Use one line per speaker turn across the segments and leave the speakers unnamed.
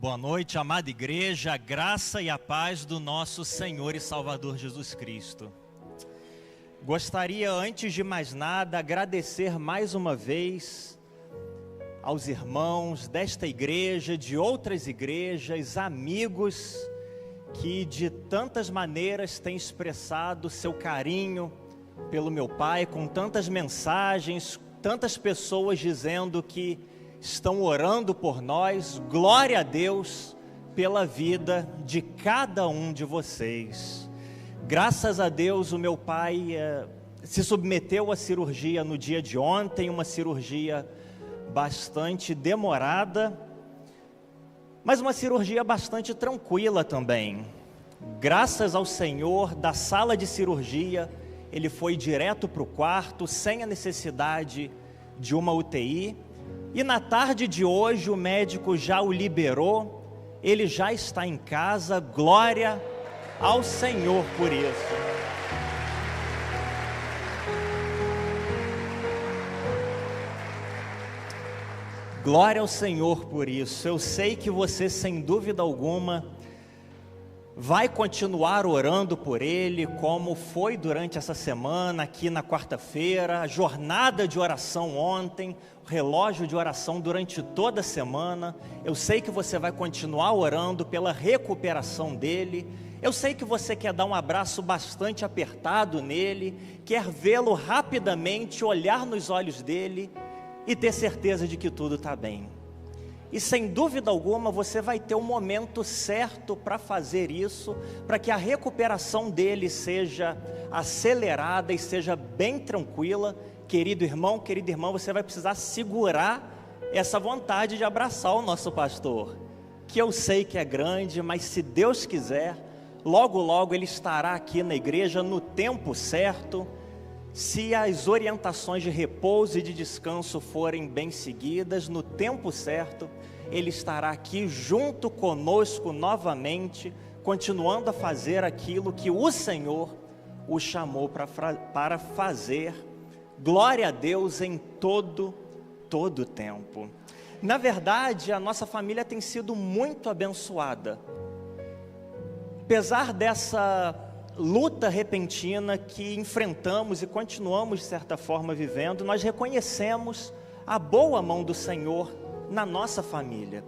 Boa noite, amada igreja, a graça e a paz do nosso Senhor e Salvador Jesus Cristo. Gostaria, antes de mais nada, agradecer mais uma vez aos irmãos desta igreja, de outras igrejas, amigos que de tantas maneiras têm expressado seu carinho pelo meu pai, com tantas mensagens, tantas pessoas dizendo que estão orando por nós. Glória a Deus pela vida de cada um de vocês. Graças a Deus o meu pai se submeteu à cirurgia no dia de ontem, uma cirurgia bastante demorada, mas uma cirurgia bastante tranquila também. Graças ao Senhor, da sala de cirurgia, ele foi direto para o quarto, sem a necessidade de uma UTI, e na tarde de hoje o médico já o liberou, ele já está em casa. Glória ao Senhor por isso. Glória ao Senhor por isso. Eu sei que você, sem dúvida alguma, vai continuar orando por ele, como foi durante essa semana, aqui na quarta-feira, a jornada de oração ontem, o relógio de oração durante toda a semana. Eu sei que você vai continuar orando pela recuperação dele. Eu sei que você quer dar um abraço bastante apertado nele, quer vê-lo rapidamente, olhar nos olhos dele e ter certeza de que tudo está bem. E sem dúvida alguma você vai ter o momento certo para fazer isso, para que a recuperação dele seja acelerada e seja bem tranquila. Querido irmão, querida irmã, você vai precisar segurar essa vontade de abraçar o nosso pastor, que eu sei que é grande, mas se Deus quiser, logo logo ele estará aqui na igreja no tempo certo. Se as orientações de repouso e de descanso forem bem seguidas, no tempo certo, ele estará aqui junto conosco novamente, continuando a fazer aquilo que o Senhor o chamou para fazer. Glória a Deus em todo tempo. Na verdade, a nossa família tem sido muito abençoada. Apesar dessa luta repentina que enfrentamos e continuamos de certa forma vivendo, nós reconhecemos a boa mão do Senhor na nossa família.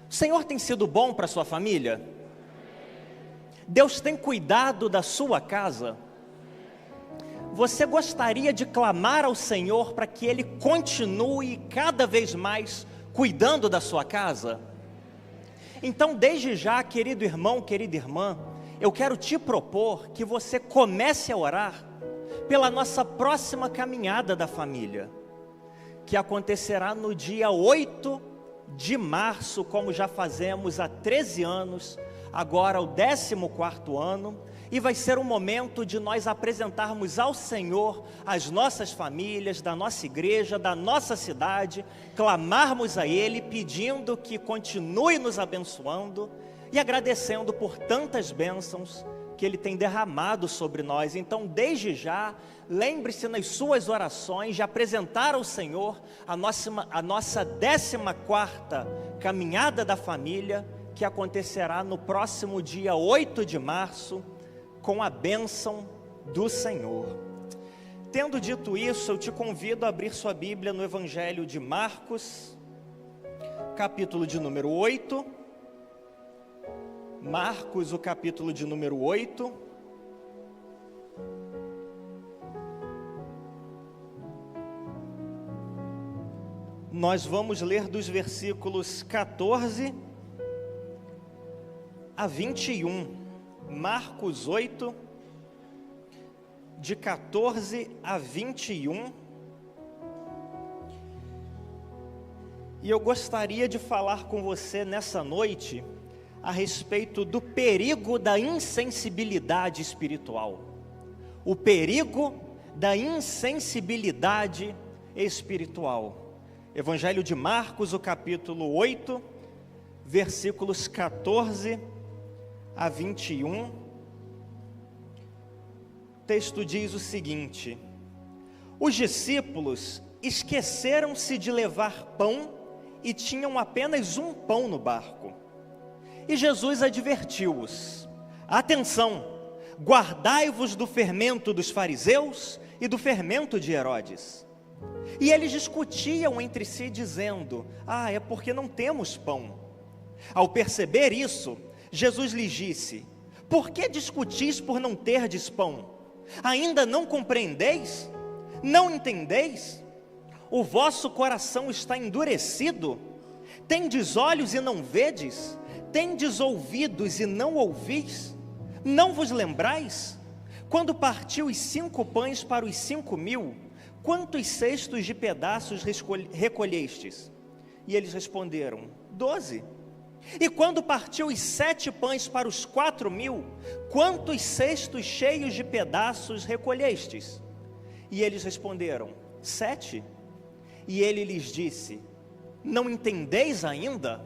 O Senhor tem sido bom para a sua família? Deus tem cuidado da sua casa? Você gostaria de clamar ao Senhor para que Ele continue cada vez mais cuidando da sua casa? Então, desde já, querido irmão, querida irmã, eu quero te propor que você comece a orar pela nossa próxima caminhada da família, que acontecerá no dia 8 de março, como já fazemos há 13 anos, agora o 14º ano, e vai ser um momento de nós apresentarmos ao Senhor as nossas famílias, da nossa igreja, da nossa cidade, clamarmos a Ele, pedindo que continue nos abençoando, e agradecendo por tantas bênçãos que Ele tem derramado sobre nós. Então, desde já, lembre-se nas suas orações de apresentar ao Senhor a nossa 14ª caminhada da família, que acontecerá no próximo dia 8 de março, com a bênção do Senhor. Tendo dito isso, eu te convido a abrir sua Bíblia no Evangelho de Marcos, capítulo de número 8, Marcos, o capítulo de número 8. Nós vamos ler dos versículos 14 a 21. Marcos 8, de 14 a 21. E eu gostaria de falar com você nessa noite a respeito do perigo da insensibilidade espiritual. O perigo da insensibilidade espiritual. Evangelho de Marcos, o capítulo 8, versículos 14 a 21. O texto diz o seguinte: os discípulos esqueceram-se de levar pão e tinham apenas um pão no barco. E Jesus advertiu-os: atenção, guardai-vos do fermento dos fariseus e do fermento de Herodes. E eles discutiam entre si, dizendo: é porque não temos pão. Ao perceber isso, Jesus lhes disse: por que discutis por não terdes pão? Ainda não compreendeis? Não entendeis? O vosso coração está endurecido? Tendes olhos e não vedes? Tendes ouvidos e não ouvis? Não vos lembrais? Quando partiu os 5 pães para os 5.000, quantos cestos de pedaços recolhestes? E eles responderam: 12. E quando partiu os 7 pães para os 4.000, quantos cestos cheios de pedaços recolhestes? E eles responderam: 7. E ele lhes disse: não entendeis ainda?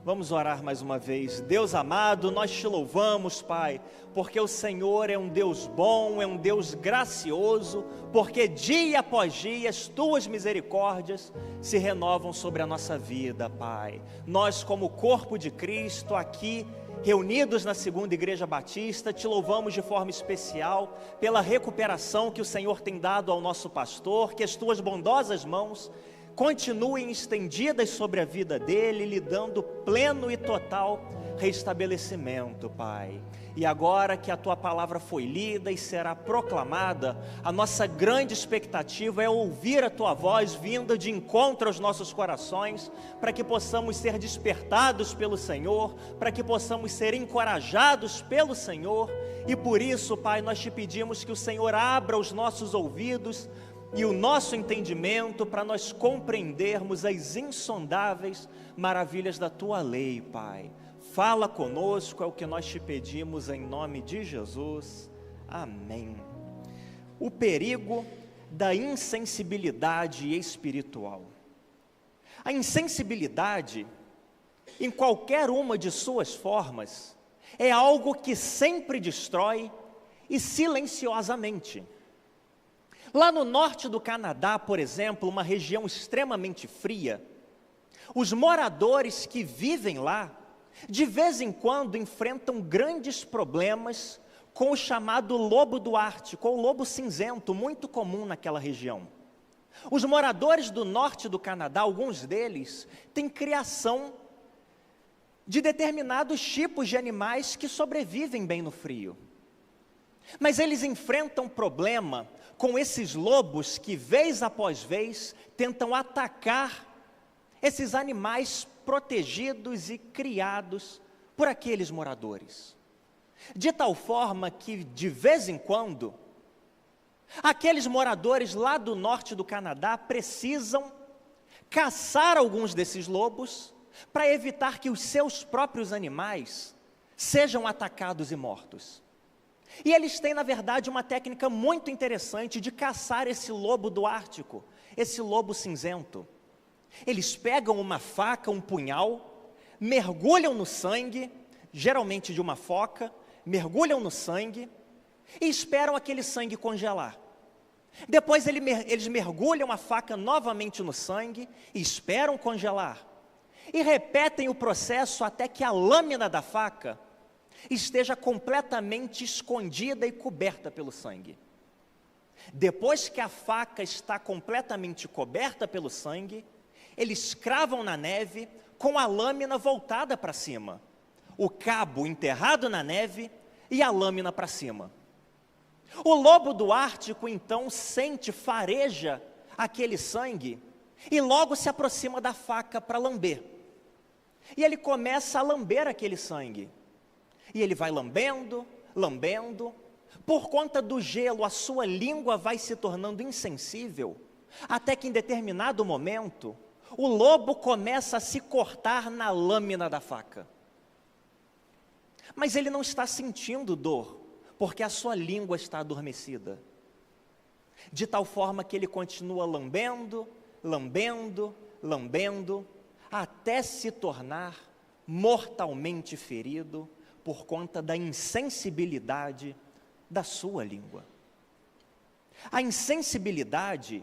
Vamos orar mais uma vez. Deus amado, nós te louvamos, Pai, porque o Senhor é um Deus bom, é um Deus gracioso, porque dia após dia as tuas misericórdias se renovam sobre a nossa vida, Pai. Nós, como corpo de Cristo, aqui reunidos na Segunda Igreja Batista, te louvamos de forma especial pela recuperação que o Senhor tem dado ao nosso pastor, que as tuas bondosas mãos continuem estendidas sobre a vida dele, lhe dando pleno e total restabelecimento, Pai. E agora que a tua palavra foi lida e será proclamada, a nossa grande expectativa é ouvir a tua voz vinda de encontro aos nossos corações, para que possamos ser despertados pelo Senhor, para que possamos ser encorajados pelo Senhor. E por isso, Pai, nós te pedimos que o Senhor abra os nossos ouvidos e o nosso entendimento para nós compreendermos as insondáveis maravilhas da tua lei, Pai. Fala conosco, é o que nós te pedimos em nome de Jesus. Amém. O perigo da insensibilidade espiritual. A insensibilidade, em qualquer uma de suas formas, é algo que sempre destrói e silenciosamente. Lá no norte do Canadá, por exemplo, uma região extremamente fria, os moradores que vivem lá, de vez em quando enfrentam grandes problemas com o chamado lobo do Ártico, ou lobo cinzento, muito comum naquela região. Os moradores do norte do Canadá, alguns deles, têm criação de determinados tipos de animais que sobrevivem bem no frio. Mas eles enfrentam problema com esses lobos que, vez após vez, tentam atacar esses animais protegidos e criados por aqueles moradores. De tal forma que, de vez em quando, aqueles moradores lá do norte do Canadá precisam caçar alguns desses lobos para evitar que os seus próprios animais sejam atacados e mortos. E eles têm, na verdade, uma técnica muito interessante de caçar esse lobo do Ártico, esse lobo cinzento. Eles pegam uma faca, um punhal, mergulham no sangue, geralmente de uma foca, mergulham no sangue e esperam aquele sangue congelar. Depois eles mergulham a faca novamente no sangue e esperam congelar. E repetem o processo até que a lâmina da faca esteja completamente escondida e coberta pelo sangue. Depois que a faca está completamente coberta pelo sangue, eles cravam na neve com a lâmina voltada para cima, o cabo enterrado na neve e a lâmina para cima. O lobo do Ártico então fareja aquele sangue e logo se aproxima da faca para lamber. E ele começa a lamber aquele sangue. E ele vai lambendo, lambendo. Por conta do gelo, a sua língua vai se tornando insensível, até que em determinado momento, o lobo começa a se cortar na lâmina da faca. Mas ele não está sentindo dor, porque a sua língua está adormecida. De tal forma que ele continua lambendo, lambendo, lambendo, até se tornar mortalmente ferido por conta da insensibilidade da sua língua. A insensibilidade,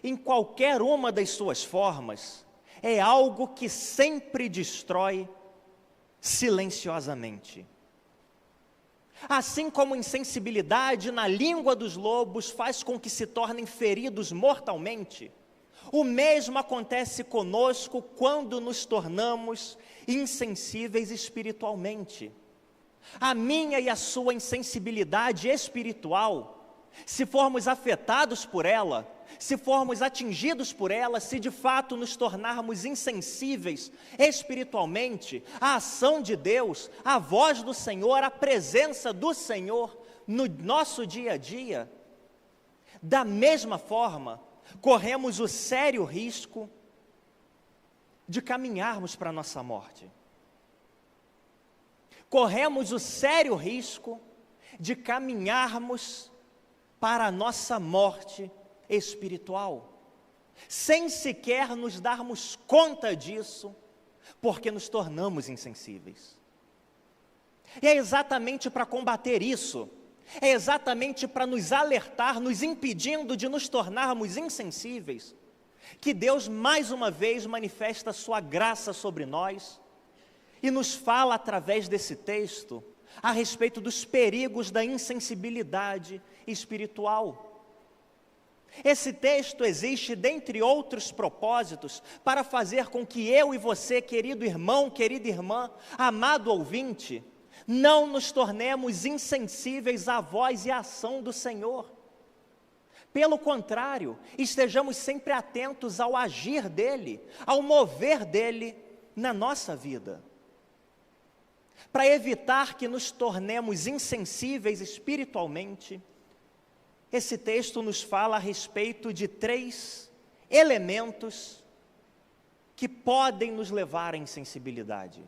em qualquer uma das suas formas, é algo que sempre destrói silenciosamente. Assim como insensibilidade na língua dos lobos faz com que se tornem feridos mortalmente, o mesmo acontece conosco quando nos tornamos insensíveis espiritualmente. A minha e a sua insensibilidade espiritual, se formos afetados por ela, se formos atingidos por ela, se de fato nos tornarmos insensíveis espiritualmente, a ação de Deus, a voz do Senhor, a presença do Senhor no nosso dia a dia, da mesma forma, corremos o sério risco de caminharmos para a nossa morte. Corremos o sério risco de caminharmos para a nossa morte espiritual, sem sequer nos darmos conta disso, porque nos tornamos insensíveis. E é exatamente para combater isso, é exatamente para nos alertar, nos impedindo de nos tornarmos insensíveis, que Deus mais uma vez manifesta a sua graça sobre nós e nos fala através desse texto a respeito dos perigos da insensibilidade espiritual. Esse texto existe, dentre outros propósitos, para fazer com que eu e você, querido irmão, querida irmã, amado ouvinte, não nos tornemos insensíveis à voz e à ação do Senhor. Pelo contrário, estejamos sempre atentos ao agir dEle, ao mover dEle na nossa vida. Para evitar que nos tornemos insensíveis espiritualmente, esse texto nos fala a respeito de 3 elementos que podem nos levar à insensibilidade.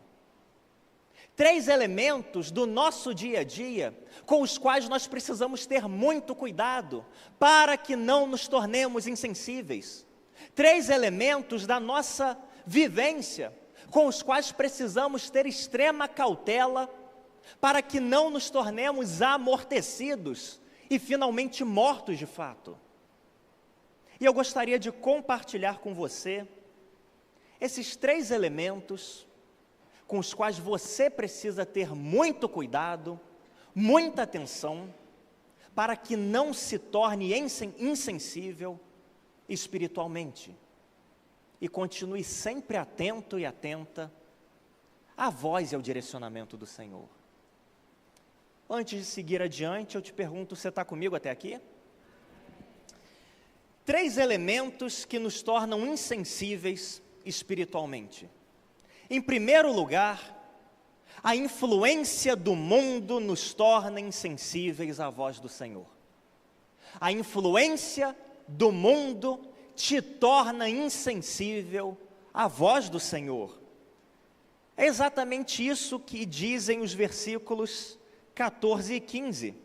3 elementos do nosso dia a dia, com os quais nós precisamos ter muito cuidado, para que não nos tornemos insensíveis. 3 elementos da nossa vivência, com os quais precisamos ter extrema cautela, para que não nos tornemos amortecidos e finalmente mortos de fato. E eu gostaria de compartilhar com você esses 3 elementos com os quais você precisa ter muito cuidado, muita atenção, para que não se torne insensível espiritualmente e continue sempre atento e atenta à voz e ao direcionamento do Senhor. Antes de seguir adiante, eu te pergunto, você está comigo até aqui? 3 elementos que nos tornam insensíveis espiritualmente. Em primeiro lugar, a influência do mundo nos torna insensíveis à voz do Senhor. A influência do mundo te torna insensível à voz do Senhor. É exatamente isso que dizem os versículos 14 e 15.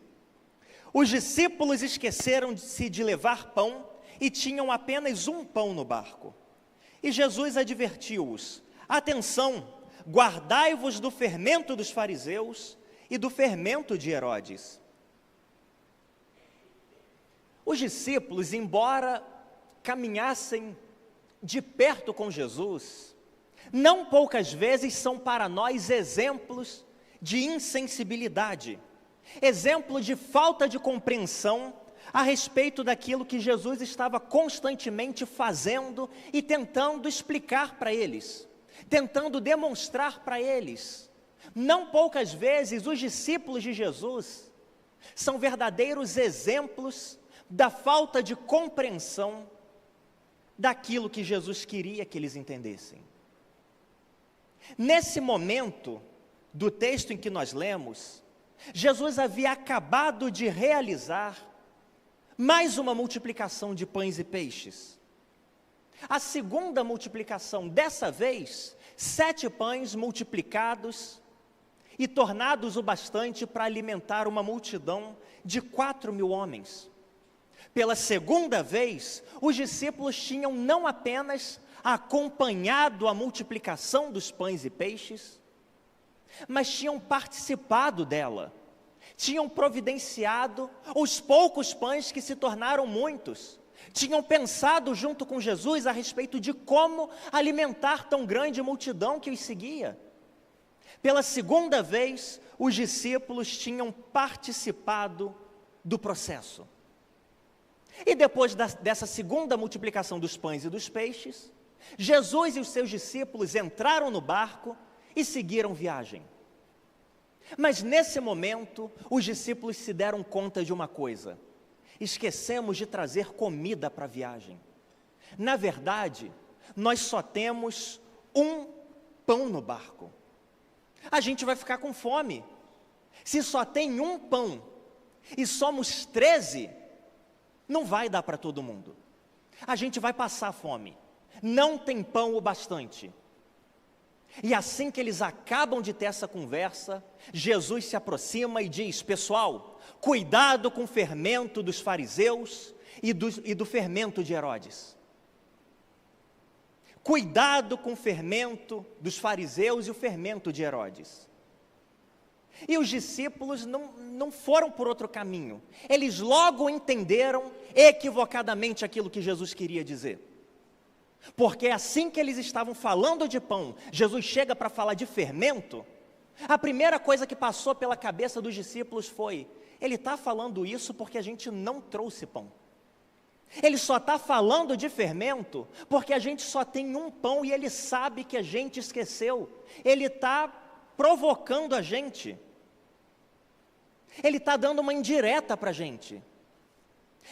Os discípulos esqueceram-se de levar pão e tinham apenas um pão no barco. E Jesus advertiu-os: atenção, guardai-vos do fermento dos fariseus e do fermento de Herodes. Os discípulos, embora caminhassem de perto com Jesus, não poucas vezes são para nós exemplos de insensibilidade, exemplo de falta de compreensão a respeito daquilo que Jesus estava constantemente fazendo e tentando explicar para eles, tentando demonstrar para eles. Não poucas vezes os discípulos de Jesus são verdadeiros exemplos da falta de compreensão daquilo que Jesus queria que eles entendessem. Nesse momento do texto em que nós lemos, Jesus havia acabado de realizar mais uma multiplicação de pães e peixes. A segunda multiplicação, dessa vez, 7 pães multiplicados e tornados o bastante para alimentar uma multidão de 4.000 homens. Pela segunda vez, os discípulos tinham não apenas acompanhado a multiplicação dos pães e peixes, mas tinham participado dela, tinham providenciado os poucos pães que se tornaram muitos, tinham pensado junto com Jesus a respeito de como alimentar tão grande multidão que os seguia. Pela segunda vez, os discípulos tinham participado do processo. E depois dessa segunda multiplicação dos pães e dos peixes, Jesus e os seus discípulos entraram no barco e seguiram viagem. Mas nesse momento, os discípulos se deram conta de uma coisa: esquecemos de trazer comida para a viagem. Na verdade, nós só temos um pão no barco. A gente vai ficar com fome. Se só tem um pão e somos 13, não vai dar para todo mundo. A gente vai passar fome. Não tem pão o bastante. E assim que eles acabam de ter essa conversa, Jesus se aproxima e diz: pessoal, cuidado com o fermento dos fariseus e do fermento de Herodes. Cuidado com o fermento dos fariseus e o fermento de Herodes. E os discípulos não foram por outro caminho. Eles logo entenderam equivocadamente aquilo que Jesus queria dizer. Porque assim que eles estavam falando de pão, Jesus chega para falar de fermento. A primeira coisa que passou pela cabeça dos discípulos foi: ele está falando isso porque a gente não trouxe pão. Ele só está falando de fermento porque a gente só tem um pão e ele sabe que a gente esqueceu. Ele está provocando a gente. Ele está dando uma indireta para a gente.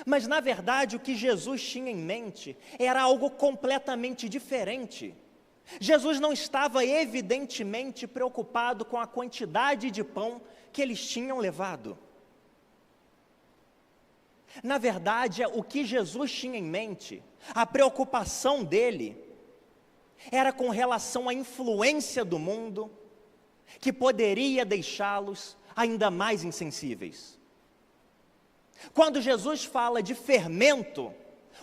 Mas na verdade o que Jesus tinha em mente era algo completamente diferente. Jesus não estava evidentemente preocupado com a quantidade de pão que eles tinham levado. Na verdade, o que Jesus tinha em mente, a preocupação dele, era com relação à influência do mundo, que poderia deixá-los ainda mais insensíveis. Quando Jesus fala de fermento,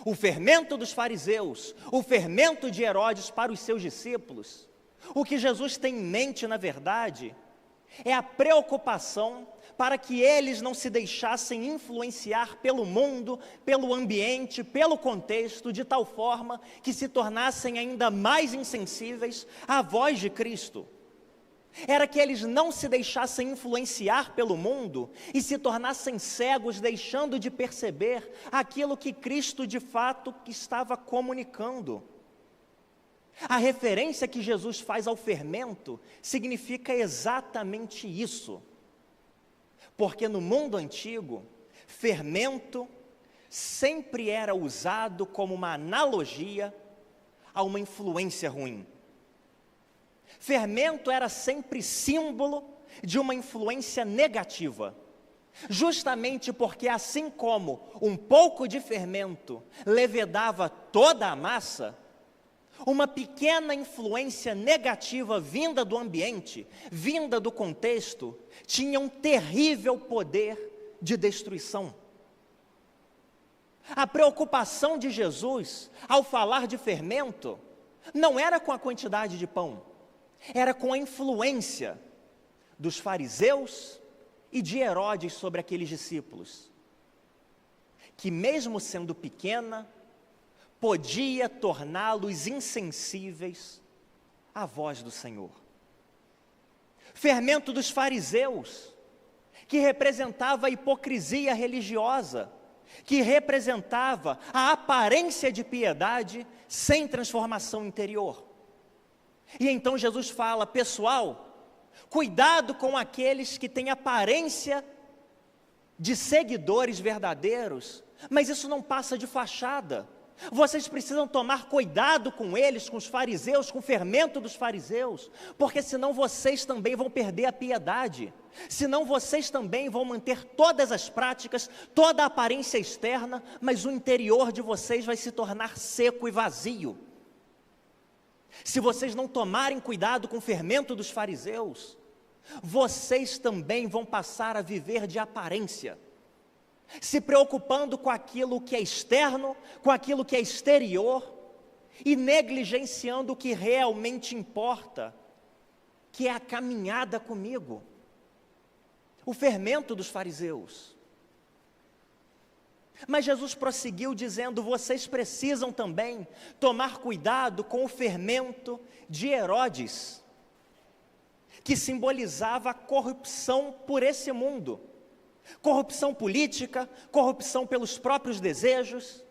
o fermento dos fariseus, o fermento de Herodes para os seus discípulos, o que Jesus tem em mente, na verdade, é a preocupação para que eles não se deixassem influenciar pelo mundo, pelo ambiente, pelo contexto, de tal forma que se tornassem ainda mais insensíveis à voz de Cristo. Era que eles não se deixassem influenciar pelo mundo e se tornassem cegos, deixando de perceber aquilo que Cristo de fato estava comunicando. A referência que Jesus faz ao fermento significa exatamente isso. Porque no mundo antigo, fermento sempre era usado como uma analogia a uma influência ruim. Fermento era sempre símbolo de uma influência negativa. Justamente porque assim como um pouco de fermento levedava toda a massa, uma pequena influência negativa vinda do ambiente, vinda do contexto, tinha um terrível poder de destruição. A preocupação de Jesus, ao falar de fermento, não era com a quantidade de pão, era com a influência dos fariseus e de Herodes sobre aqueles discípulos, que mesmo sendo pequena, podia torná-los insensíveis à voz do Senhor. Fermento dos fariseus, que representava a hipocrisia religiosa, que representava a aparência de piedade sem transformação interior. E então Jesus fala: pessoal, cuidado com aqueles que têm aparência de seguidores verdadeiros, mas isso não passa de fachada. Vocês precisam tomar cuidado com eles, com os fariseus, com o fermento dos fariseus, porque senão vocês também vão perder a piedade, senão vocês também vão manter todas as práticas, toda a aparência externa, mas o interior de vocês vai se tornar seco e vazio. Se vocês não tomarem cuidado com o fermento dos fariseus, vocês também vão passar a viver de aparência, se preocupando com aquilo que é externo, com aquilo que é exterior, e negligenciando o que realmente importa, que é a caminhada comigo. O fermento dos fariseus. Mas Jesus prosseguiu dizendo: vocês precisam também tomar cuidado com o fermento de Herodes. que simbolizava a corrupção por esse mundo. Corrupção política, corrupção pelos próprios desejos,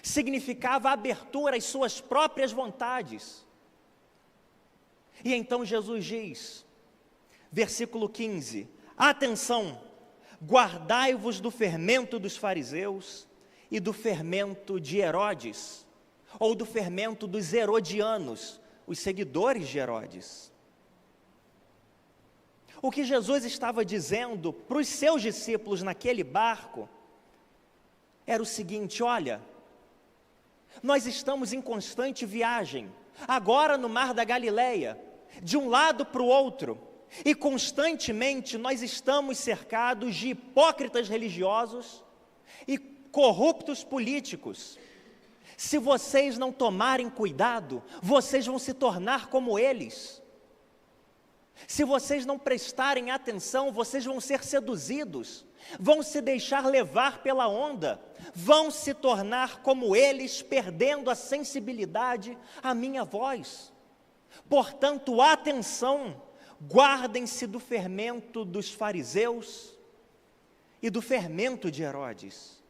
significava abertura às suas próprias vontades. E então Jesus diz, versículo 15, atenção, guardai-vos do fermento dos fariseus e do fermento de Herodes, ou do fermento dos herodianos, os seguidores de Herodes. O que Jesus estava dizendo para os seus discípulos naquele barco era o seguinte: olha, nós estamos em constante viagem, agora no mar da Galileia, de um lado para o outro, e constantemente nós estamos cercados de hipócritas religiosos e corruptos políticos. Se vocês não tomarem cuidado, vocês vão se tornar como eles. Se vocês não prestarem atenção, vocês vão ser seduzidos, vão se deixar levar pela onda, vão se tornar como eles, perdendo a sensibilidade à minha voz. Portanto, atenção, guardem-se do fermento dos fariseus e do fermento de Herodes.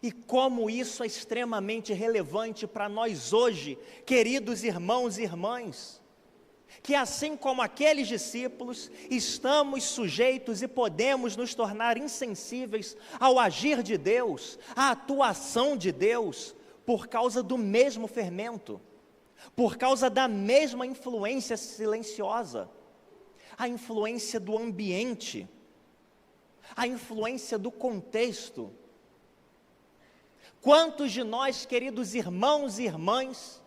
E como isso é extremamente relevante para nós hoje, queridos irmãos e irmãs, que assim como aqueles discípulos, estamos sujeitos e podemos nos tornar insensíveis ao agir de Deus, à atuação de Deus, por causa do mesmo fermento, por causa da mesma influência silenciosa, a influência do ambiente, a influência do contexto. Quantos de nós, queridos irmãos e irmãs,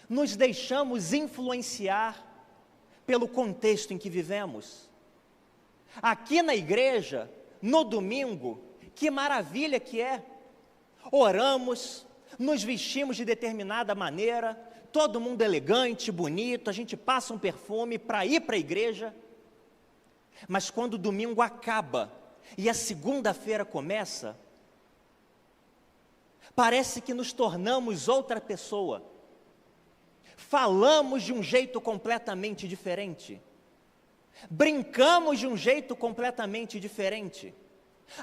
nos deixamos influenciar pelo contexto em que vivemos? Aqui na igreja, no domingo, que maravilha que é! Oramos, nos vestimos de determinada maneira, todo mundo elegante, bonito, a gente passa um perfume para ir para a igreja, mas quando o domingo acaba e a segunda-feira começa, parece que nos tornamos outra pessoa. Falamos de um jeito completamente diferente, brincamos de um jeito completamente diferente,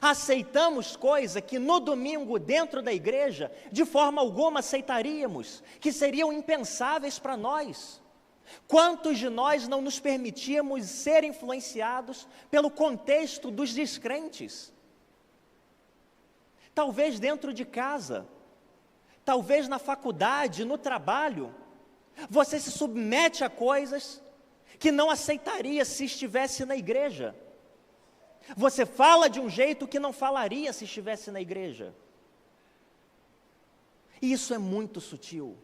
aceitamos coisas que no domingo dentro da igreja, de forma alguma aceitaríamos, que seriam impensáveis para nós. Quantos de nós não nos permitimos ser influenciados pelo contexto dos descrentes? Talvez dentro de casa, talvez na faculdade, no trabalho, você se submete a coisas que não aceitaria se estivesse na igreja. Você fala de um jeito que não falaria se estivesse na igreja. E isso é muito sutil,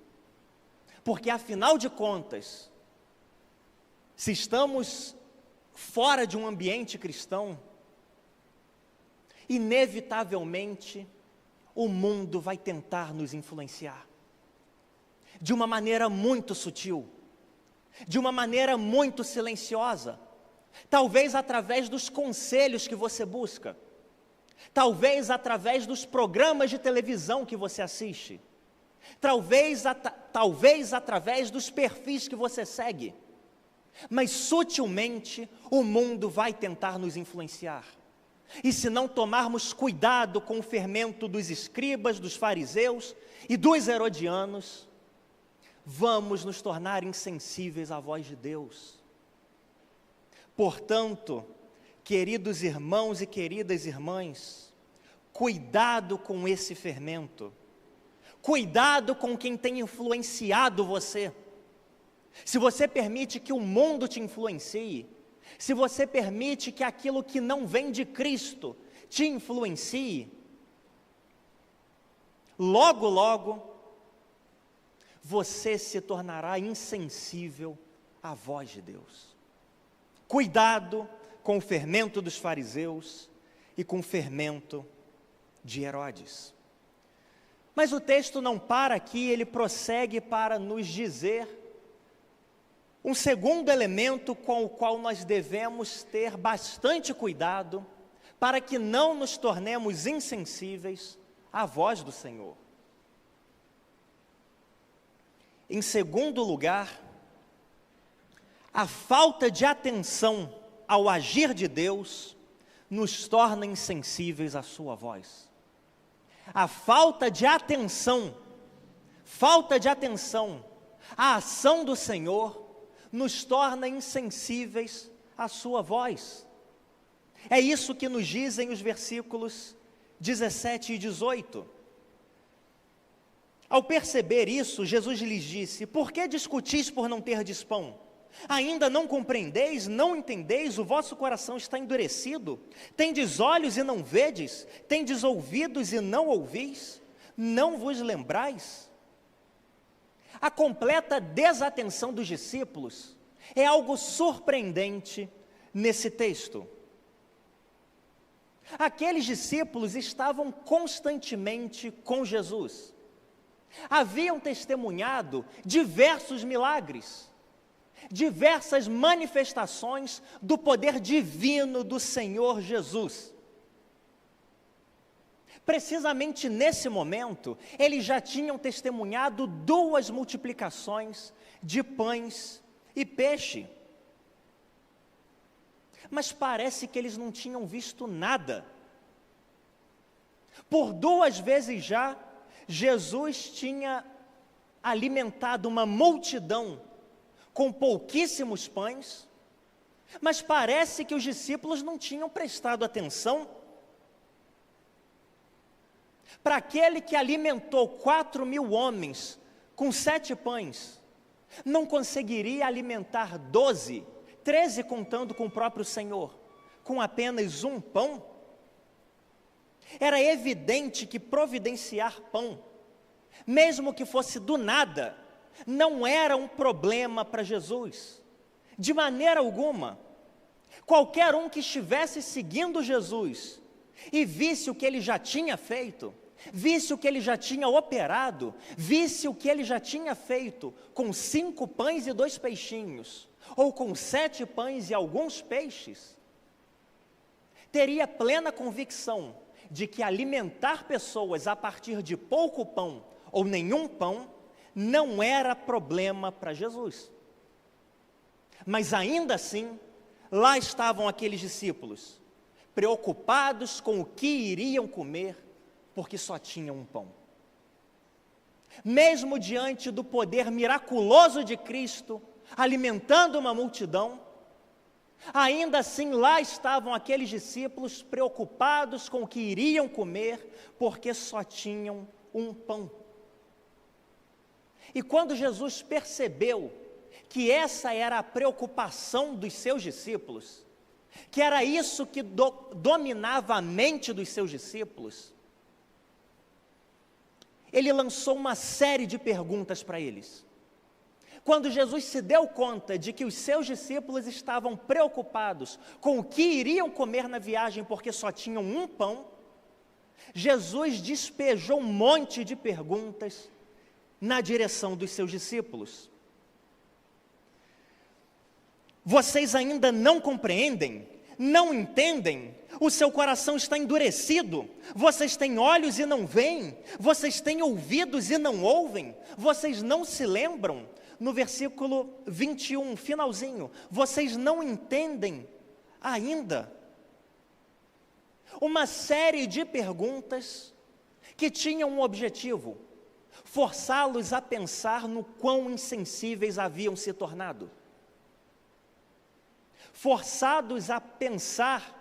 porque afinal de contas, se estamos fora de um ambiente cristão, inevitavelmente o mundo vai tentar nos influenciar, de uma maneira muito sutil, de uma maneira muito silenciosa, talvez através dos conselhos que você busca, talvez através dos programas de televisão que você assiste, talvez através dos perfis que você segue, mas sutilmente o mundo vai tentar nos influenciar. E se não tomarmos cuidado com o fermento dos escribas, dos fariseus e dos herodianos, vamos nos tornar insensíveis à voz de Deus. Portanto, queridos irmãos e queridas irmãs, cuidado com esse fermento, cuidado com quem tem influenciado você. Se você permite que o mundo te influencie, se você permite que aquilo que não vem de Cristo te influencie, logo, logo, você se tornará insensível à voz de Deus. Cuidado com o fermento dos fariseus e com o fermento de Herodes. Mas o texto não para aqui, ele prossegue para nos dizer um segundo elemento com o qual nós devemos ter bastante cuidado para que não nos tornemos insensíveis à voz do Senhor. Em segundo lugar, A falta de atenção ao agir de Deus nos torna insensíveis à sua voz. A falta de atenção à ação do Senhor nos torna insensíveis à sua voz. É isso que nos dizem os versículos 17 e 18. Ao perceber isso, Jesus lhes disse: por que discutis por não terdes pão? Ainda não compreendeis, não entendeis, o vosso coração está endurecido? Tendes olhos e não vedes? Tendes ouvidos e não ouvis? Não vos lembrais? A completa desatenção dos discípulos é algo surpreendente nesse texto. Aqueles discípulos estavam constantemente com Jesus. Haviam testemunhado diversos milagres, diversas manifestações do poder divino do Senhor Jesus. Precisamente nesse momento, eles já tinham testemunhado 2 multiplicações de pães e peixe. Mas parece que eles não tinham visto nada. Por 2 vezes já, Jesus tinha alimentado uma multidão com pouquíssimos pães, mas parece que os discípulos não tinham prestado atenção. Para aquele que alimentou 4.000 homens com 7 pães, não conseguiria alimentar 12, 13 contando com o próprio Senhor, com apenas 1 pão? Era evidente que providenciar pão, mesmo que fosse do nada, não era um problema para Jesus, de maneira alguma. Qualquer um que estivesse seguindo Jesus e visse o que ele já tinha feito, visse o que ele já tinha operado, visse o que ele já tinha feito com 5 pães e 2 peixinhos, ou com 7 pães e alguns peixes, teria plena convicção de que alimentar pessoas a partir de pouco pão ou nenhum pão não era problema para Jesus. Mas ainda assim, lá estavam aqueles discípulos, preocupados com o que iriam comer, porque só tinham um pão. Mesmo diante do poder miraculoso de Cristo, alimentando uma multidão, ainda assim lá estavam aqueles discípulos preocupados com o que iriam comer, porque só tinham um pão. E quando Jesus percebeu que essa era a preocupação dos seus discípulos, que era isso que dominava a mente dos seus discípulos, ele lançou uma série de perguntas para eles. Quando Jesus se deu conta de que os seus discípulos estavam preocupados com o que iriam comer na viagem porque só tinham um pão, Jesus despejou um monte de perguntas na direção dos seus discípulos. Vocês ainda não compreendem? Não entendem? O seu coração está endurecido? Vocês têm olhos e não veem? Vocês têm ouvidos e não ouvem? Vocês não se lembram? No versículo 21, finalzinho, vocês não entendem ainda? Uma série de perguntas que tinham um objetivo: forçá-los a pensar no quão insensíveis haviam se tornado. Forçados a pensar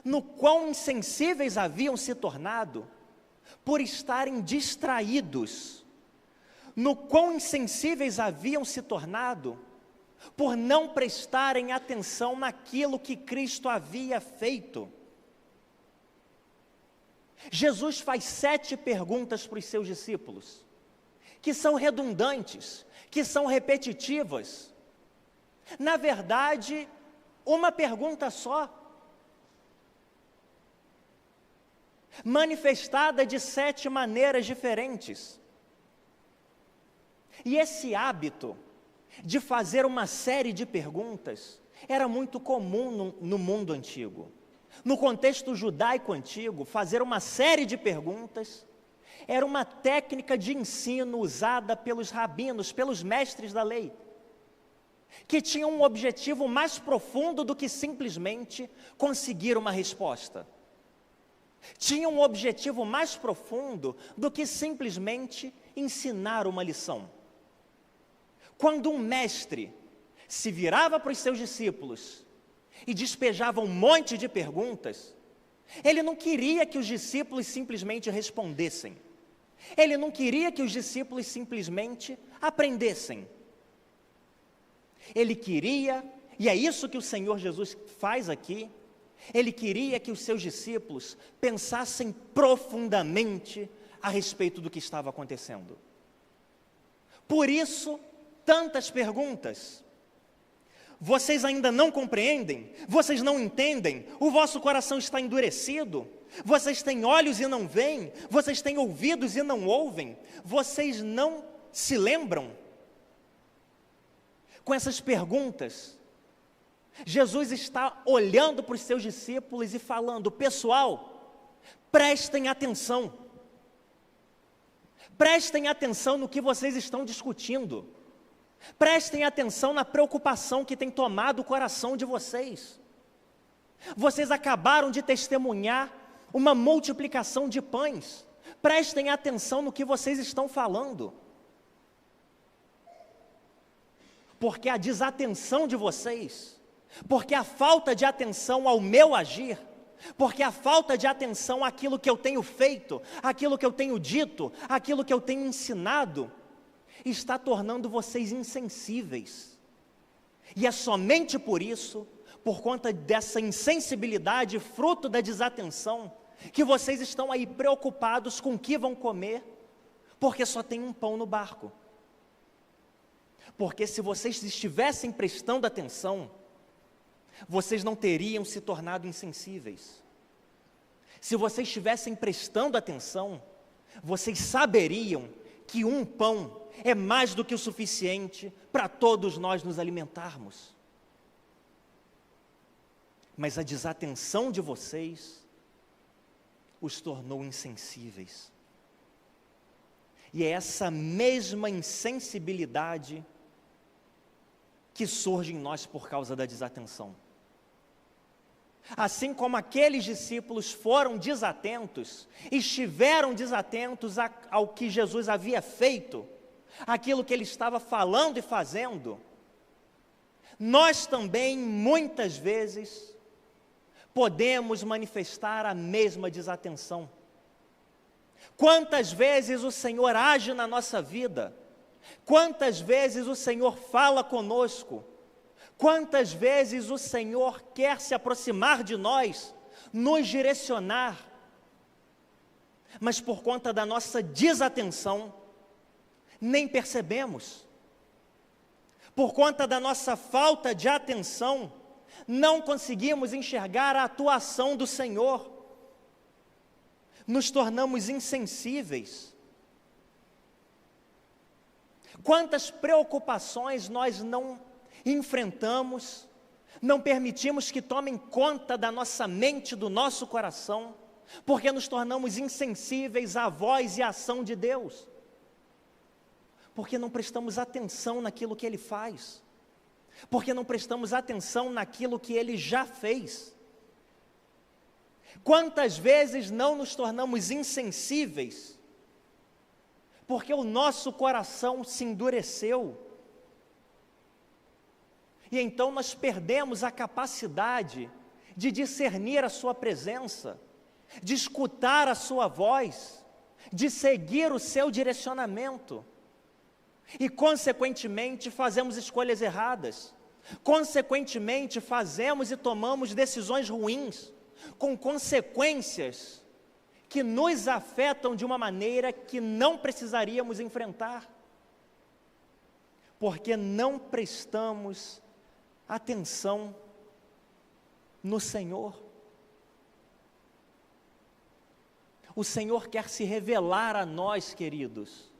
no quão insensíveis haviam se tornado por estarem distraídos, no quão insensíveis haviam se tornado por não prestarem atenção naquilo que Cristo havia feito. Jesus faz 7 perguntas para os seus discípulos, que são redundantes, que são repetitivas. Na verdade, uma pergunta só, manifestada de 7 maneiras diferentes. E esse hábito de fazer uma série de perguntas era muito comum no mundo antigo. No contexto judaico antigo, fazer uma série de perguntas era uma técnica de ensino usada pelos rabinos, pelos mestres da lei. que tinham um objetivo mais profundo do que simplesmente conseguir uma resposta. Tinham um objetivo mais profundo do que simplesmente ensinar uma lição. Quando um mestre se virava para os seus discípulos e despejava um monte de perguntas, ele não queria que os discípulos simplesmente respondessem. Ele não queria que os discípulos simplesmente aprendessem. Ele queria, e é isso que o Senhor Jesus faz aqui, ele queria que os seus discípulos pensassem profundamente a respeito do que estava acontecendo. Por isso, tantas perguntas. Vocês ainda não compreendem? Vocês não entendem? O vosso coração está endurecido? Vocês têm olhos e não veem? Vocês têm ouvidos e não ouvem? Vocês não se lembram? Com essas perguntas, Jesus está olhando para os seus discípulos e falando: pessoal, prestem atenção. Prestem atenção no que vocês estão discutindo. Prestem atenção na preocupação que tem tomado o coração de vocês. Vocês acabaram de testemunhar uma multiplicação de pães. Prestem atenção no que vocês estão falando. Porque a desatenção de vocês, porque a falta de atenção ao meu agir, porque a falta de atenção àquilo que eu tenho feito, àquilo que eu tenho dito, àquilo que eu tenho ensinado, está tornando vocês insensíveis. E é somente por isso, por conta dessa insensibilidade, fruto da desatenção, que vocês estão aí preocupados com o que vão comer, porque só tem um pão no barco. Porque se vocês estivessem prestando atenção, vocês não teriam se tornado insensíveis. Se vocês estivessem prestando atenção, vocês saberiam que um pão é mais do que o suficiente para todos nós nos alimentarmos. Mas a desatenção de vocês os tornou insensíveis. E é essa mesma insensibilidade que surge em nós por causa da desatenção. Assim como aqueles discípulos foram desatentos, estiveram desatentos ao que Jesus havia feito, aquilo que ele estava falando e fazendo, nós também, muitas vezes, podemos manifestar a mesma desatenção. Quantas vezes o Senhor age na nossa vida? Quantas vezes o Senhor fala conosco? Quantas vezes o Senhor quer se aproximar de nós, nos direcionar, mas por conta da nossa desatenção, nem percebemos. Por conta da nossa falta de atenção, não conseguimos enxergar a atuação do Senhor. Nos tornamos insensíveis. Quantas preocupações nós não enfrentamos, não permitimos que tomem conta da nossa mente, do nosso coração, porque nos tornamos insensíveis à voz e à ação de Deus, porque não prestamos atenção naquilo que Ele faz, porque não prestamos atenção naquilo que Ele já fez. Quantas vezes não nos tornamos insensíveis, porque o nosso coração se endureceu, e então nós perdemos a capacidade de discernir a sua presença, de escutar a sua voz, de seguir o seu direcionamento, e consequentemente fazemos escolhas erradas, consequentemente fazemos e tomamos decisões ruins, com consequências que nos afetam de uma maneira que não precisaríamos enfrentar, porque não prestamos atenção no Senhor. O Senhor quer se revelar a nós, queridos.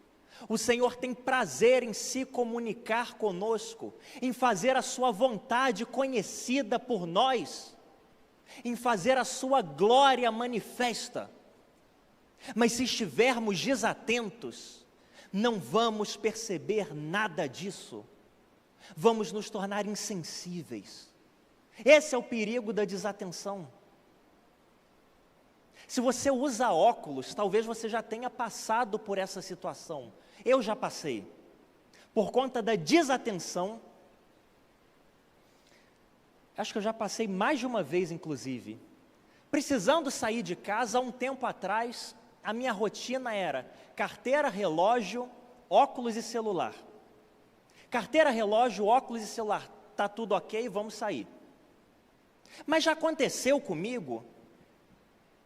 O Senhor tem prazer em se comunicar conosco, em fazer a sua vontade conhecida por nós, em fazer a sua glória manifesta. Mas se estivermos desatentos, não vamos perceber nada disso. vamos nos tornar insensíveis. Esse é o perigo da desatenção. Se você usa óculos, talvez você já tenha passado por essa situação. Eu já passei. Por conta da desatenção, acho que eu já passei mais de uma vez, inclusive. Precisando sair de casa, há um tempo atrás, a minha rotina era carteira, relógio, óculos e celular. Carteira, relógio, óculos e celular. Tá tudo ok, vamos sair. Mas já aconteceu comigo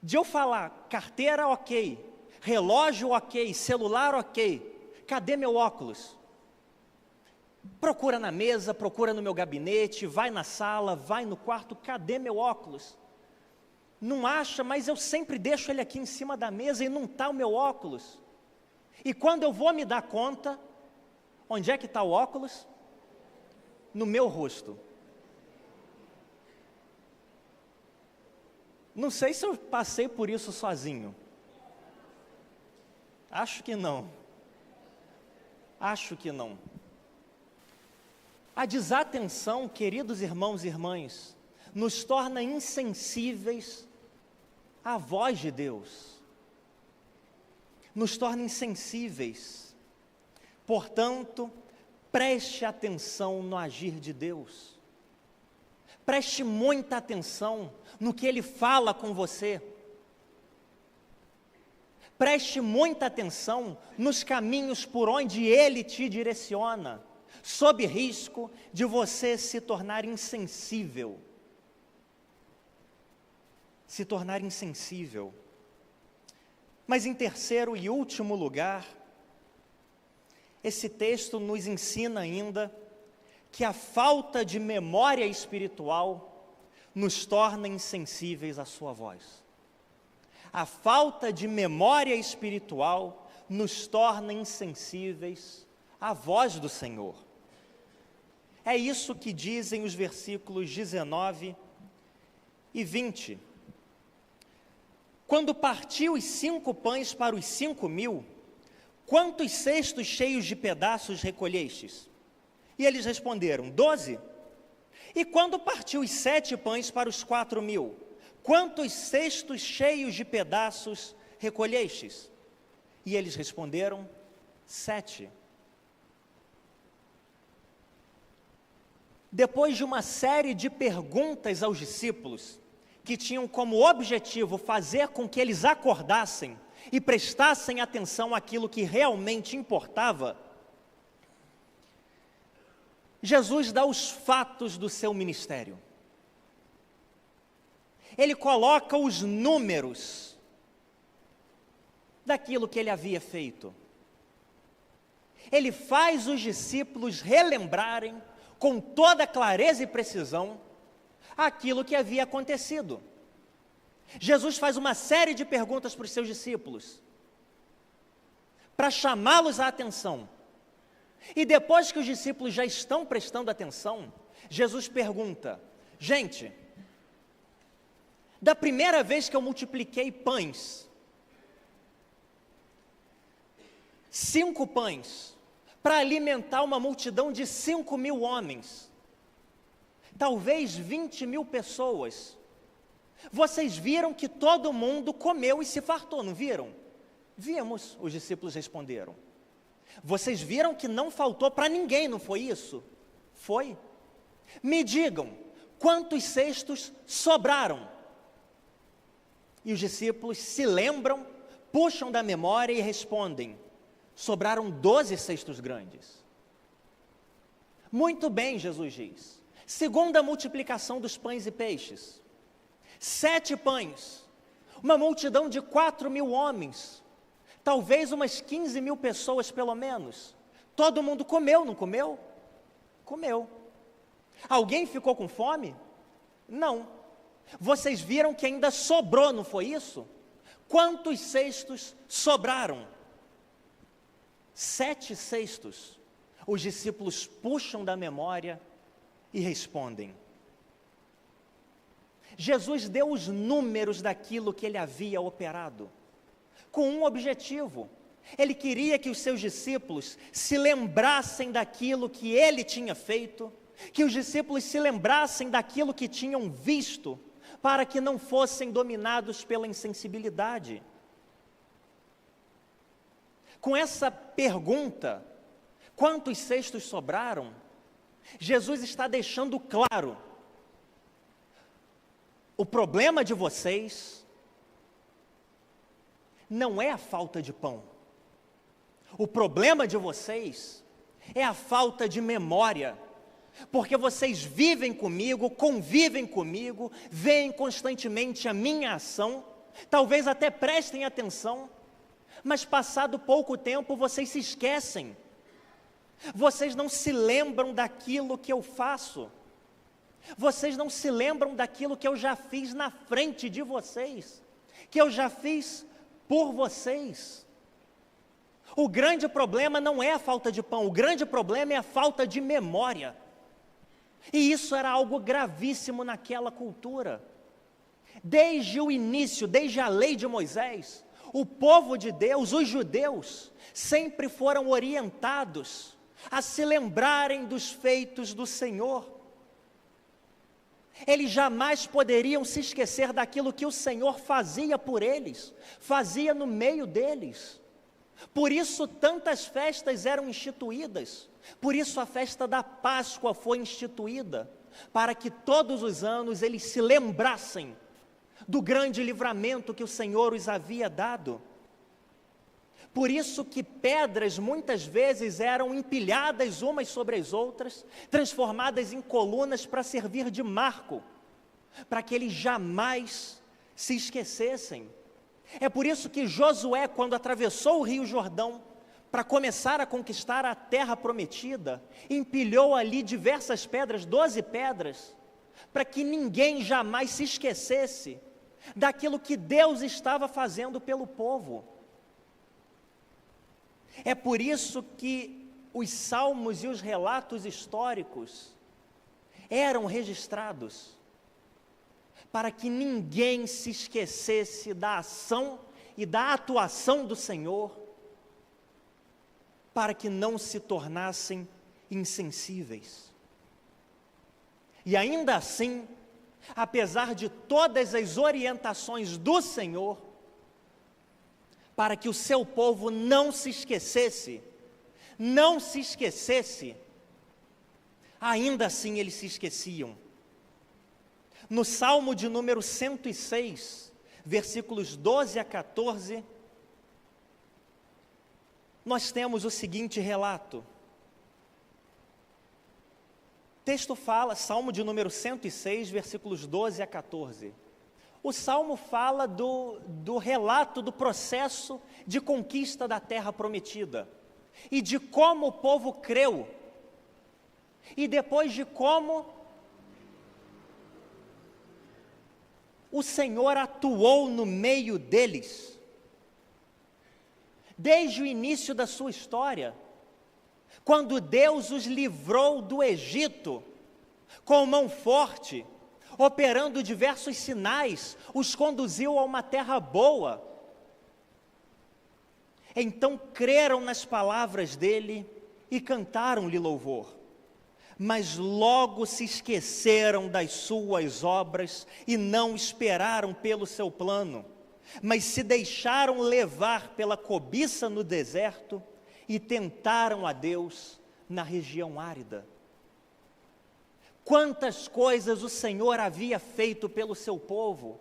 de eu falar, carteira ok, relógio ok, celular ok, cadê meu óculos? Procura na mesa, procura no meu gabinete, vai na sala, vai no quarto, cadê meu óculos? Não acha, mas eu sempre deixo ele aqui em cima da mesa e não está o meu óculos. E quando eu vou me dar conta, onde é que está o óculos? No meu rosto. Não sei se eu passei por isso sozinho. Acho que não. Acho que não. A desatenção, queridos irmãos e irmãs, nos torna insensíveis à voz de Deus. Nos torna insensíveis. Portanto, preste atenção no agir de Deus. Preste muita atenção no que Ele fala com você. Preste muita atenção nos caminhos por onde Ele te direciona, sob risco de você se tornar insensível. Se tornar insensível. Mas em terceiro e último lugar, esse texto nos ensina ainda que a falta de memória espiritual nos torna insensíveis à sua voz. A falta de memória espiritual nos torna insensíveis à voz do Senhor. É isso que dizem os versículos 19 e 20. Quando partiu os 5 pães para os 5.000, quantos cestos cheios de pedaços recolhestes? E eles responderam, 12. E quando partiu os 7 pães para os 4.000, quantos cestos cheios de pedaços recolhestes? E eles responderam, 7. Depois de uma série de perguntas aos discípulos, que tinham como objetivo fazer com que eles acordassem e prestassem atenção àquilo que realmente importava, Jesus dá os fatos do seu ministério. Ele coloca os números daquilo que ele havia feito. Ele faz os discípulos relembrarem com toda clareza e precisão aquilo que havia acontecido. Jesus faz uma série de perguntas para os seus discípulos, para chamá-los à atenção. E depois que os discípulos já estão prestando atenção, Jesus pergunta, gente, da primeira vez que eu multipliquei pães, 5 pães, para alimentar uma multidão de 5.000 homens, talvez 20.000 pessoas, vocês viram que todo mundo comeu e se fartou, não viram? Vimos, os discípulos responderam. Vocês viram que não faltou para ninguém, não foi isso? Foi. Me digam, quantos cestos sobraram? E os discípulos se lembram, puxam da memória e respondem, sobraram 12 cestos grandes. Muito bem, Jesus diz. Segunda multiplicação dos pães e peixes. 7 pães, uma multidão de 4.000 homens, talvez umas 15.000 pessoas pelo menos. Todo mundo comeu, não comeu? Comeu. Alguém ficou com fome? Não. Vocês viram que ainda sobrou, não foi isso? Quantos cestos sobraram? 7 cestos. Os discípulos puxam da memória e respondem. Jesus deu os números daquilo que ele havia operado, com um objetivo, Ele queria que os seus discípulos se lembrassem daquilo que ele tinha feito, que os discípulos se lembrassem daquilo que tinham visto, para que não fossem dominados pela insensibilidade. Com essa pergunta, quantos cestos sobraram? Jesus está deixando claro: o problema de vocês não é a falta de pão. O problema de vocês é a falta de memória, porque vocês vivem comigo, convivem comigo, veem constantemente a minha ação, talvez até prestem atenção, mas passado pouco tempo vocês se esquecem, vocês não se lembram daquilo que eu faço, vocês não se lembram daquilo que eu já fiz na frente de vocês, que eu já fiz por vocês. O grande problema não é a falta de pão, o grande problema é a falta de memória. E isso era algo gravíssimo naquela cultura. Desde o início, desde a lei de Moisés, o povo de Deus, os judeus, sempre foram orientados a se lembrarem dos feitos do Senhor. Eles jamais poderiam se esquecer daquilo que o Senhor fazia por eles, fazia no meio deles. Por isso tantas festas eram instituídas, por isso a festa da Páscoa foi instituída, para que todos os anos eles se lembrassem do grande livramento que o Senhor os havia dado. Por isso que pedras muitas vezes eram empilhadas umas sobre as outras, transformadas em colunas para servir de marco, para que eles jamais se esquecessem. É por isso que Josué, quando atravessou o Rio Jordão, para começar a conquistar a terra prometida, empilhou ali diversas pedras, 12 pedras, para que ninguém jamais se esquecesse daquilo que Deus estava fazendo pelo povo. É por isso que os salmos e os relatos históricos eram registrados, para que ninguém se esquecesse da ação e da atuação do Senhor, para que não se tornassem insensíveis. E ainda assim, apesar de todas as orientações do Senhor, para que o seu povo não se esquecesse, ainda assim eles se esqueciam. No Salmo de número 106, versículos 12 a 14, nós temos o seguinte relato. O texto fala, Salmo de número 106, versículos 12 a 14. O Salmo fala do relato do processo de conquista da terra prometida, e de como o povo creu, e depois de como o Senhor atuou no meio deles, desde o início da sua história, quando Deus os livrou do Egito, com mão forte, operando diversos sinais, os conduziu a uma terra boa. Então creram nas palavras dele e cantaram-lhe louvor. Mas logo se esqueceram das suas obras e não esperaram pelo seu plano, mas se deixaram levar pela cobiça no deserto e tentaram a Deus na região árida. Quantas coisas o Senhor havia feito pelo seu povo,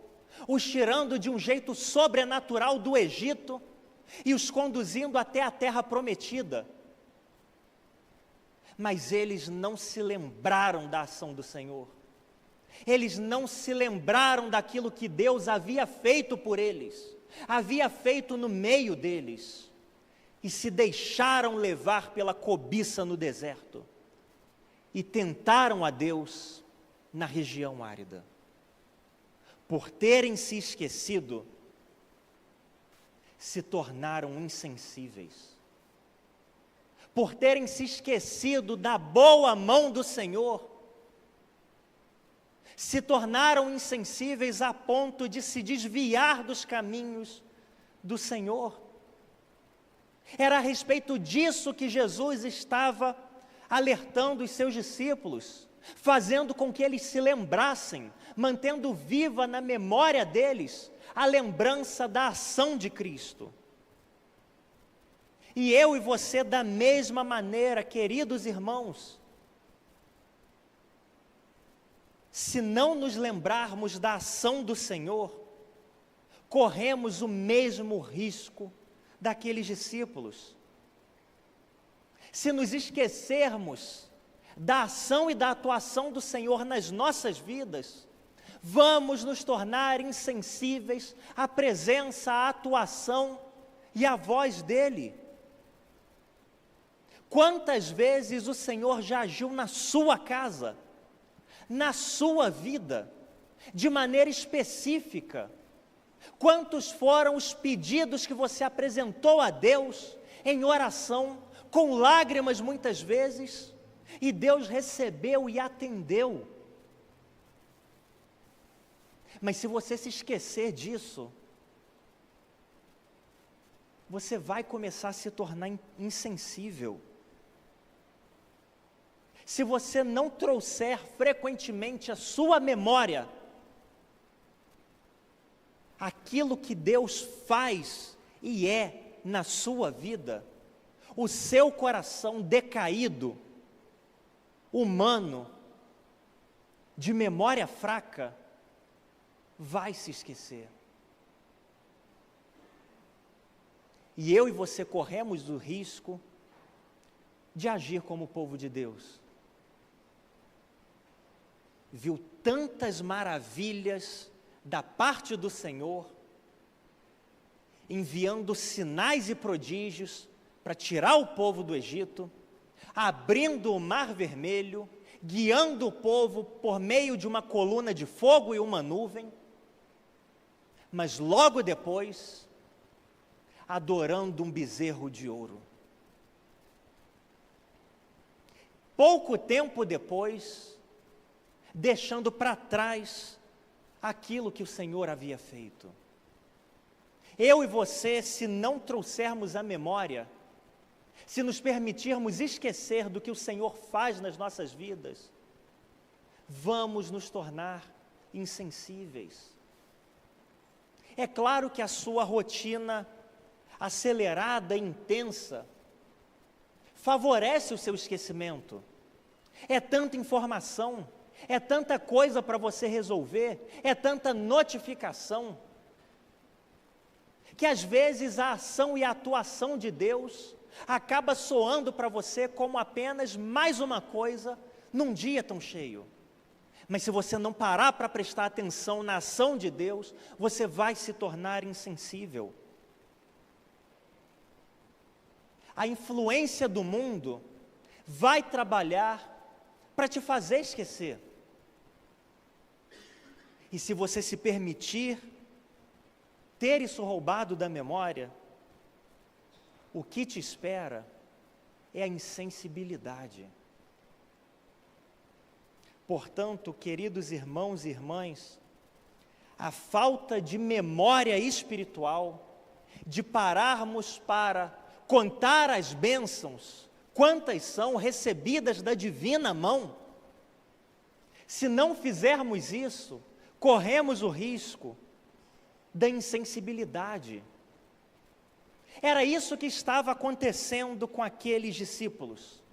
os tirando de um jeito sobrenatural do Egito e os conduzindo até a terra prometida. Mas eles não se lembraram da ação do Senhor. Eles não se lembraram daquilo que Deus havia feito por eles, havia feito no meio deles, e se deixaram levar pela cobiça no deserto, e tentaram a Deus na região árida. Por terem se esquecido, se tornaram insensíveis. Por terem se esquecido da boa mão do Senhor, se tornaram insensíveis a ponto de se desviar dos caminhos do Senhor. Era a respeito disso que Jesus estava alertando os seus discípulos, fazendo com que eles se lembrassem, mantendo viva na memória deles a lembrança da ação de Cristo. E eu e você, da mesma maneira, queridos irmãos, se não nos lembrarmos da ação do Senhor, corremos o mesmo risco daqueles discípulos. Se nos esquecermos da ação e da atuação do Senhor nas nossas vidas, vamos nos tornar insensíveis à presença, à atuação e à voz dEle. Quantas vezes o Senhor já agiu na sua casa, na sua vida, de maneira específica? Quantos foram os pedidos que você apresentou a Deus em oração, com lágrimas muitas vezes, e Deus recebeu e atendeu? Mas se você se esquecer disso, você vai começar a se tornar insensível. Se você não trouxer frequentemente à sua memória aquilo que Deus faz e é na sua vida, o seu coração decaído, humano, de memória fraca, vai se esquecer. E eu e você corremos o risco de agir como o povo de Deus. Viu tantas maravilhas da parte do Senhor, enviando sinais e prodígios para tirar o povo do Egito, abrindo o Mar Vermelho, guiando o povo por meio de uma coluna de fogo e uma nuvem, mas logo depois, adorando um bezerro de ouro. Pouco tempo depois, deixando para trás aquilo que o Senhor havia feito. Eu e você, se não trouxermos a memória, se nos permitirmos esquecer do que o Senhor faz nas nossas vidas, vamos nos tornar insensíveis. É claro que a sua rotina acelerada e intensa favorece o seu esquecimento. É tanta informação, é tanta coisa para você resolver, é tanta notificação, que às vezes a ação e a atuação de Deus acaba soando para você como apenas mais uma coisa num dia tão cheio. Mas se você não parar para prestar atenção na ação de Deus, você vai se tornar insensível. A influência do mundo vai trabalhar para te fazer esquecer. E se você se permitir ter isso roubado da memória, o que te espera é a insensibilidade. Portanto, queridos irmãos e irmãs, a falta de memória espiritual, de pararmos para contar as bênçãos, quantas são recebidas da divina mão, se não fizermos isso, corremos o risco da insensibilidade. Era isso que estava acontecendo com aqueles discípulos,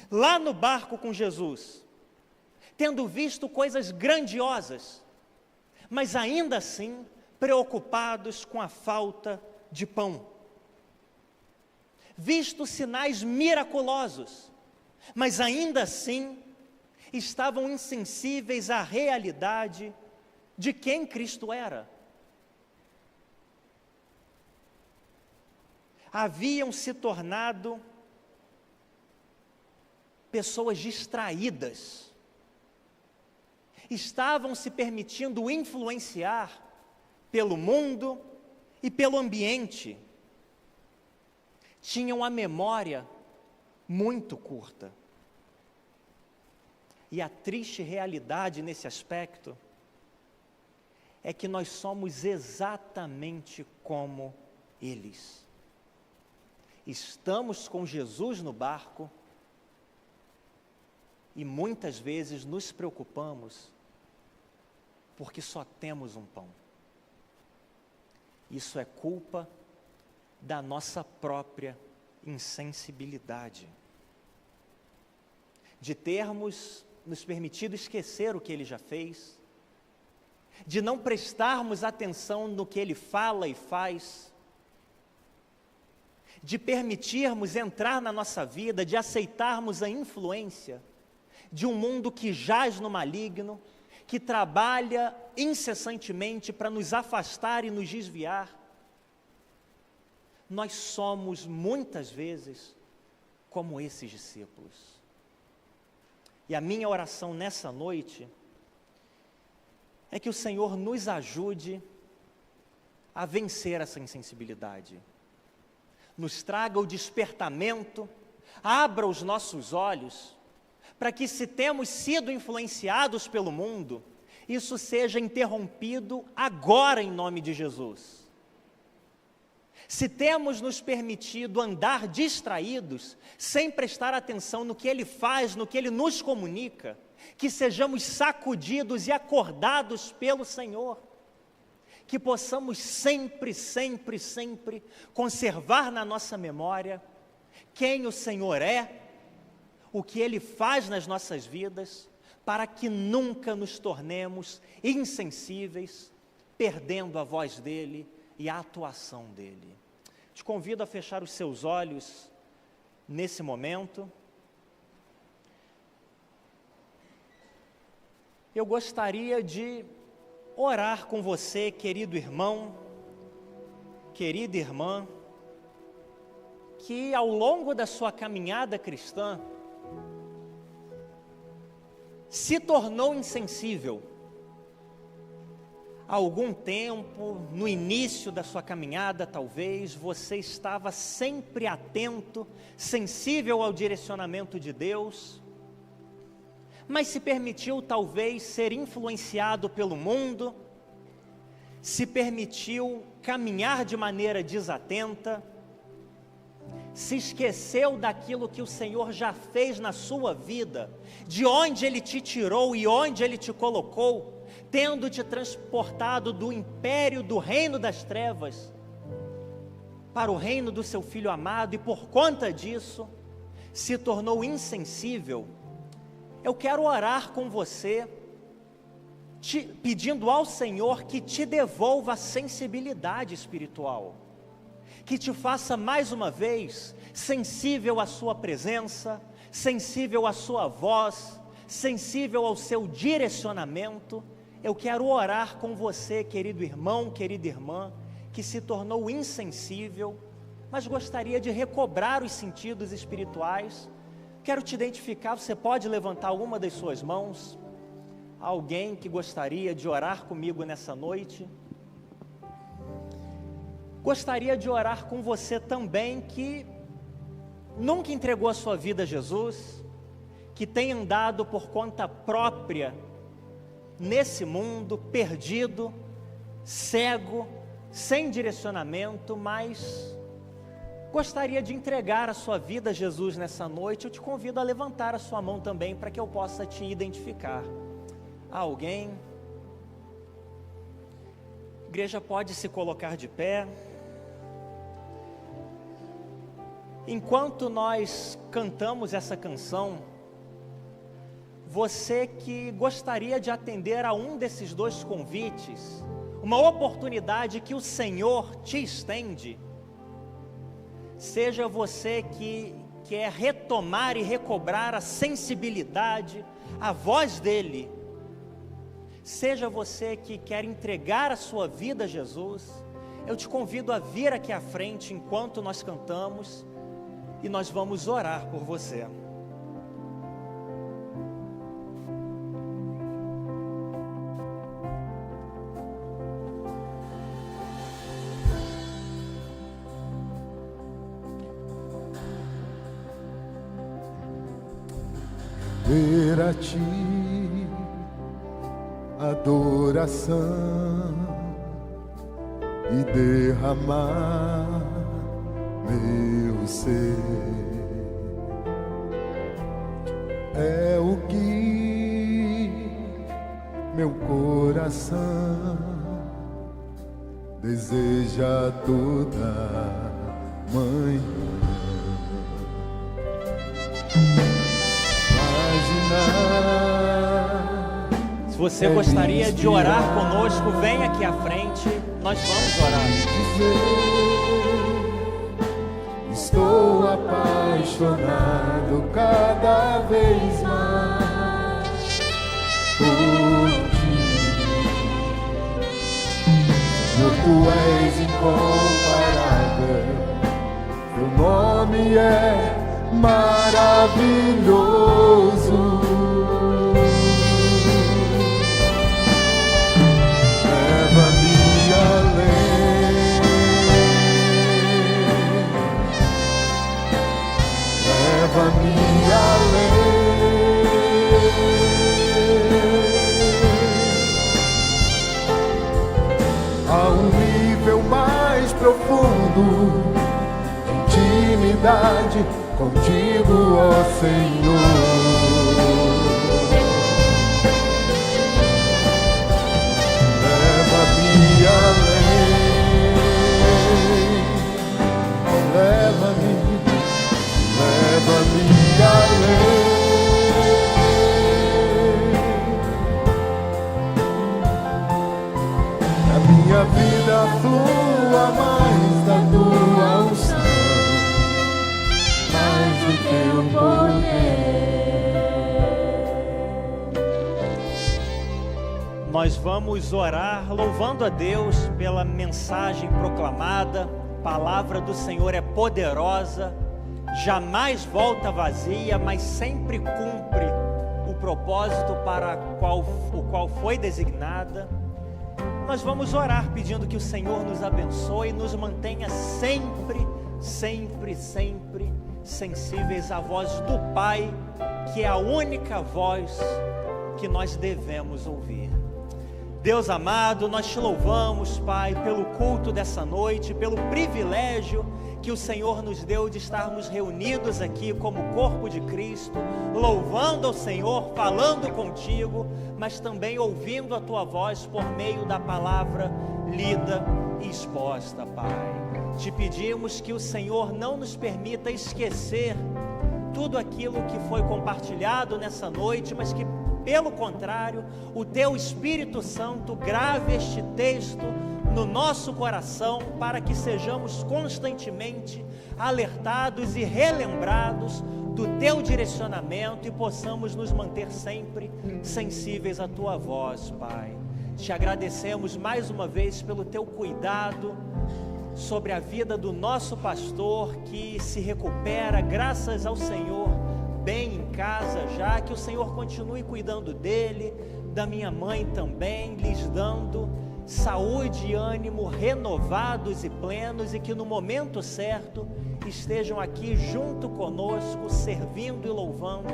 lá no barco com Jesus, tendo visto coisas grandiosas, mas ainda assim preocupados com a falta de pão. Visto sinais miraculosos, mas ainda assim estavam insensíveis à realidade de quem Cristo era. Haviam se tornado pessoas distraídas, estavam se permitindo influenciar pelo mundo e pelo ambiente, tinham a memória muito curta. E a triste realidade nesse aspecto é que nós somos exatamente como eles. estamos com Jesus no barco e muitas vezes nos preocupamos porque só temos um pão. Isso é culpa da nossa própria insensibilidade, de termos nos permitido esquecer o que Ele já fez, de não prestarmos atenção no que Ele fala e faz, de permitirmos entrar na nossa vida, de aceitarmos a influência de um mundo que jaz no maligno, que trabalha incessantemente para nos afastar e nos desviar. Nós somos muitas vezes como esses discípulos. E a minha oração nessa noite é que o Senhor nos ajude a vencer essa insensibilidade, nos traga o despertamento, abra os nossos olhos, para que, se temos sido influenciados pelo mundo, isso seja interrompido agora em nome de Jesus. Se temos nos permitido andar distraídos, sem prestar atenção no que Ele faz, no que Ele nos comunica, que sejamos sacudidos e acordados pelo Senhor, que possamos sempre, sempre, sempre conservar na nossa memória quem o Senhor é, o que Ele faz nas nossas vidas, para que nunca nos tornemos insensíveis, perdendo a voz dEle e a atuação dEle. Te convido a fechar os seus olhos nesse momento. Eu gostaria de orar com você, querido irmão, querida irmã, que ao longo da sua caminhada cristã se tornou insensível. Há algum tempo, no início da sua caminhada, talvez, você estava sempre atento, sensível ao direcionamento de Deus, mas se permitiu talvez ser influenciado pelo mundo, se permitiu caminhar de maneira desatenta, se esqueceu daquilo que o Senhor já fez na sua vida, de onde Ele te tirou e onde Ele te colocou, tendo te transportado do império do reino das trevas para o reino do seu Filho amado, e por conta disso se tornou insensível. Eu quero orar com você, pedindo ao Senhor que te devolva a sensibilidade espiritual, que te faça mais uma vez sensível à sua presença, sensível à sua voz, sensível ao seu direcionamento. Eu quero orar com você, querido irmão, querida irmã, que se tornou insensível, mas gostaria de recobrar os sentidos espirituais. Quero te identificar. Você pode levantar uma das suas mãos? Alguém que gostaria de orar comigo nessa noite? Gostaria de orar com você também que nunca entregou a sua vida a Jesus, que tem andado por conta própria nesse mundo, perdido, cego, sem direcionamento, mas gostaria de entregar a sua vida a Jesus nessa noite. Eu te convido a levantar a sua mão também, para que eu possa te identificar. Há alguém? A igreja pode se colocar de pé. Enquanto nós cantamos essa canção, você que gostaria de atender a um desses dois convites, uma oportunidade que o Senhor te estende, seja você que quer retomar e recobrar a sensibilidade, a voz dEle, seja você que quer entregar a sua vida a Jesus, eu te convido a vir aqui à frente enquanto nós cantamos, e nós vamos orar por você.
Ver a Ti adoração e derramar meu todo ser. É o que meu coração deseja toda manhã.
Se você gostaria de orar conosco, vem aqui à frente, nós vamos orar.
Estou apaixonado cada vez mais por ti. Tu és incomparável, teu nome é maravilhoso. Leva-me além, a um nível mais profundo de intimidade contigo, ó Senhor. Leva-me além, leva-me além. A minha vida flua mais da tua unção, mais do teu poder.
Nós vamos orar louvando a Deus pela mensagem proclamada. A palavra do Senhor é poderosa, jamais volta vazia, mas sempre cumpre o propósito para o qual foi designada. Nós vamos orar pedindo que o Senhor nos abençoe e nos mantenha sempre, sempre, sempre sensíveis à voz do Pai, que é a única voz que nós devemos ouvir. Deus amado, nós te louvamos, Pai, pelo culto dessa noite, pelo privilégio que o Senhor nos deu de estarmos reunidos aqui como corpo de Cristo, louvando ao Senhor, falando contigo, mas também ouvindo a tua voz por meio da palavra lida e exposta, Pai. Te pedimos que o Senhor não nos permita esquecer tudo aquilo que foi compartilhado nessa noite, mas que, pelo contrário, o teu Espírito Santo grave este texto no nosso coração, para que sejamos constantemente alertados e relembrados do teu direcionamento e possamos nos manter sempre sensíveis à tua voz, Pai. Te agradecemos mais uma vez pelo teu cuidado sobre a vida do nosso pastor, que se recupera, graças ao Senhor, bem em casa já. Que o Senhor continue cuidando dele, da minha mãe também, lhes dando saúde e ânimo renovados e plenos, e que no momento certo estejam aqui junto conosco, servindo e louvando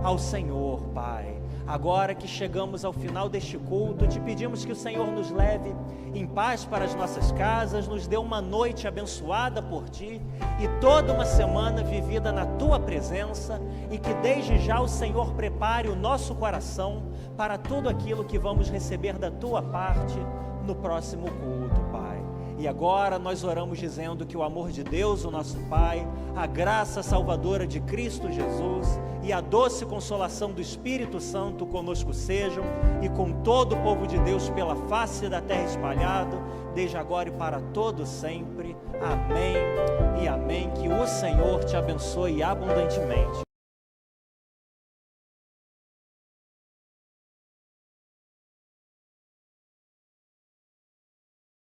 ao Senhor, Pai. Agora que chegamos ao final deste culto, te pedimos que o Senhor nos leve em paz para as nossas casas, nos dê uma noite abençoada por Ti e toda uma semana vivida na Tua presença, e que desde já o Senhor prepare o nosso coração para tudo aquilo que vamos receber da Tua parte no próximo culto, Pai. E agora nós oramos dizendo que o amor de Deus, o nosso Pai, a graça salvadora de Cristo Jesus e a doce consolação do Espírito Santo conosco sejam, e com todo o povo de Deus pela face da terra espalhado, desde agora e para todo sempre. Amém e amém. Que o Senhor te abençoe abundantemente.